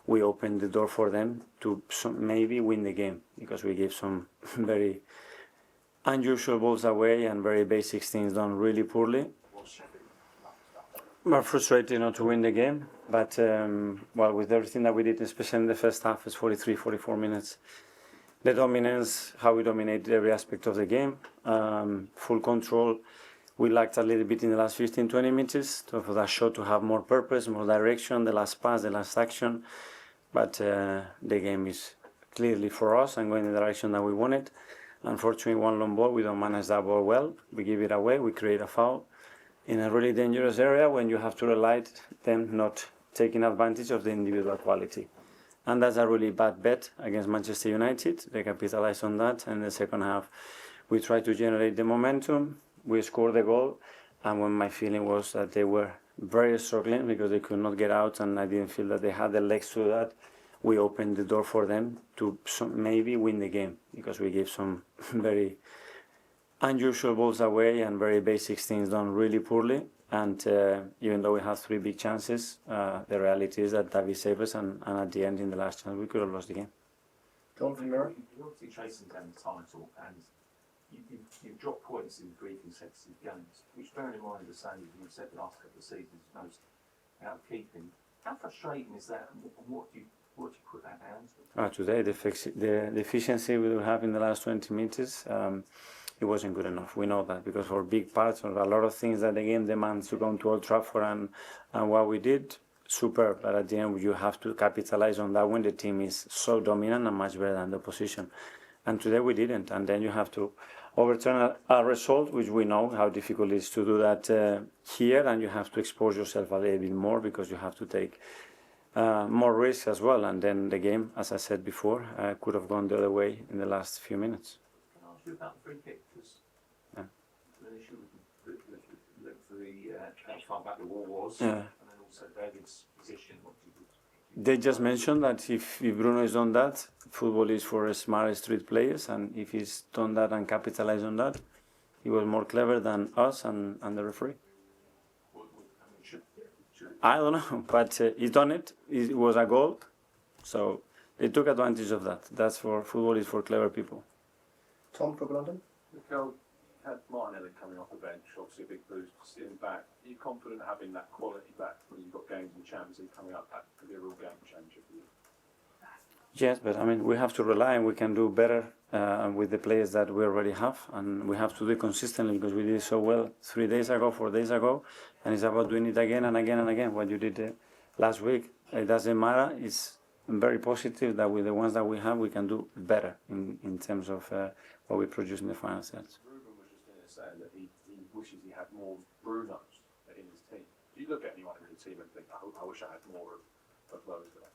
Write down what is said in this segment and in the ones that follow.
we opened the door for them to maybe win the game, because we gave some very unusual balls away and very basic things done really poorly. We're frustrated not to win the game, but well, with everything that we did, especially in the first half, it's 43, 44 minutes. The dominance, how we dominated every aspect of the game, full control. We lacked a little bit in the last 15, 20 minutes for that shot to have more purpose, more direction, the last pass, the last action. But the game is clearly for us and going in the direction that we wanted. Unfortunately, one long ball, we don't manage that ball well. We give it away, we create a foul in a really dangerous area when you have to rely on them not taking advantage of the individual quality. And that's a really bad bet against Manchester United. They capitalized on that. And in the second half, we tried to generate the momentum. We scored the goal. And when my feeling was that they were very struggling because they could not get out, and I didn't feel that they had the legs to do that, we opened the door for them to maybe win the game, because we gave some very unusual balls away and very basic things done really poorly. And even though we have 3 big chances, the reality is that David saved us, and at the end, in the last chance, we could have lost the game. John from Mirror? You're obviously chasing down the title, and you've dropped points in 3 consecutive games, which, bearing in mind the same as you've said the last couple of seasons, most out of keeping. How frustrating is that, and what do you put that down to? Today, the efficiency we will have in the last 20 minutes, it wasn't good enough. We know that, because for big parts of a lot of things that the game demands to go to Old Trafford, and what we did, superb. But at the end, you have to capitalize on that when the team is so dominant and much better than the opposition. And today we didn't. And then you have to overturn a result, which we know how difficult it is to do that here, and you have to expose yourself a little bit more, because you have to take more risks as well. And then the game, as I said before, could have gone the other way in the last few minutes. Can I ask you about the free kick? Because the issue with how far back the wall was, and then also David's position. They just mentioned that if Bruno has done that, football is for smart street players, and if he's done that and capitalized on that, he was more clever than us and the referee. I don't know, but he's done it. It was a goal, so they took advantage of that. That's for football is for clever people. Tom from London? Mikel had Martinelli coming off the bench, obviously a big boost to see him back. Are you confident having that quality back when you've got games in the Champions League coming up? That could be a real game changer for you. Yes, but I mean, we have to rely, and we can do better with the players that we already have, and we have to do it consistently, because we did it so well 3 days ago, 4 days ago, and it's about doing it again and again and again. What you did last week, it doesn't matter. It's very positive that with the ones that we have, we can do better in terms of what we produce in the final sets. Ruben was just in there saying that he wishes he had more Brunos in his team. Do you look at anyone in the team and think, I wish I had more of those there?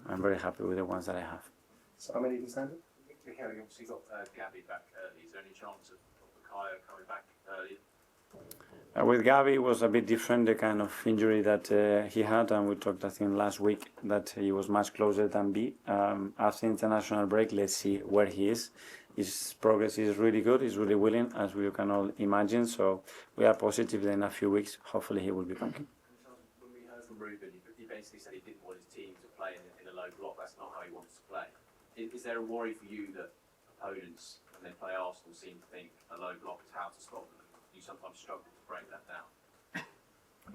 I'm very happy with the ones that I have. Simon, you can stand it? Mikel, you obviously got Gabby back early. Is there any chance of Bukayo coming back early? With Gavi, it was a bit different, the kind of injury that he had, and we talked, I think, last week that he was much closer than B. After international break, let's see where he is. His progress is really good. He's really willing, as we can all imagine. So we are positive that in a few weeks, hopefully, he will be back. When we heard from Ruben, he basically said he didn't want his team to play in a low block. That's not how he wants to play. Is there a worry for you that opponents, when they play Arsenal, seem to think a low block is how to stop them? You sometimes struggle to break that down.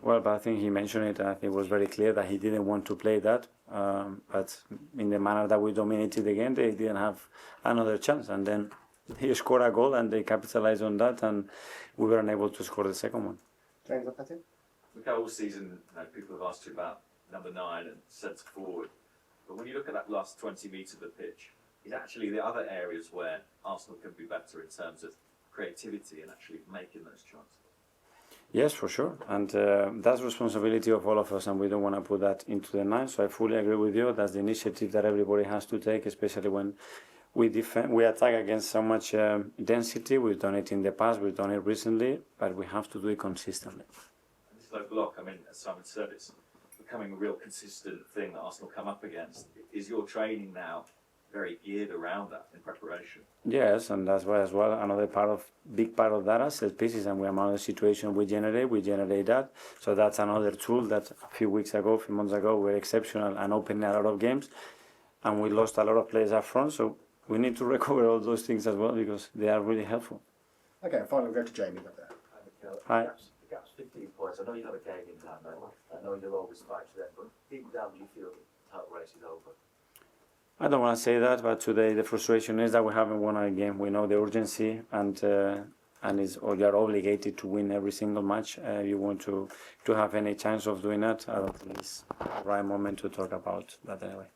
Well, but I think he mentioned it. I think it was very clear that he didn't want to play that. But in the manner that we dominated the game, they didn't have another chance. And then he scored a goal, and they capitalized on that, and we were unable to score the second one. James Apathy? Mikel, all season, people have asked you about number 9 and centre forward. But when you look at that last 20 metres of the pitch, is actually the other areas where Arsenal can be better in terms of creativity and actually making those chances? Yes, for sure. And that's responsibility of all of us, and we don't want to put that into the 9. So I fully agree with you. That's the initiative that everybody has to take, especially when we attack against so much density. We've done it in the past, we've done it recently, but we have to do it consistently. And this low block, I mean, as Simon said, it's becoming a real consistent thing that Arsenal come up against. Is your training now very geared around that in preparation. Yes, and that's why as well another big part of that set pieces, and we amount of situation we generate that. So that's another tool that a few months ago were exceptional and opening a lot of games, and we lost a lot of players up front. So we need to recover all those things as well because they are really helpful. Okay, and finally we'll go to Jamie up there. Hi. The gap's 15 points. I know you have a game in hand, mate. I know you'll always fight to them, but deep down, do you feel the title race is over? I don't want to say that, but today the frustration is that we haven't won a game. We know the urgency, and you are obligated to win every single match. You want to have any chance of doing that. I don't think it's the right moment to talk about that anyway.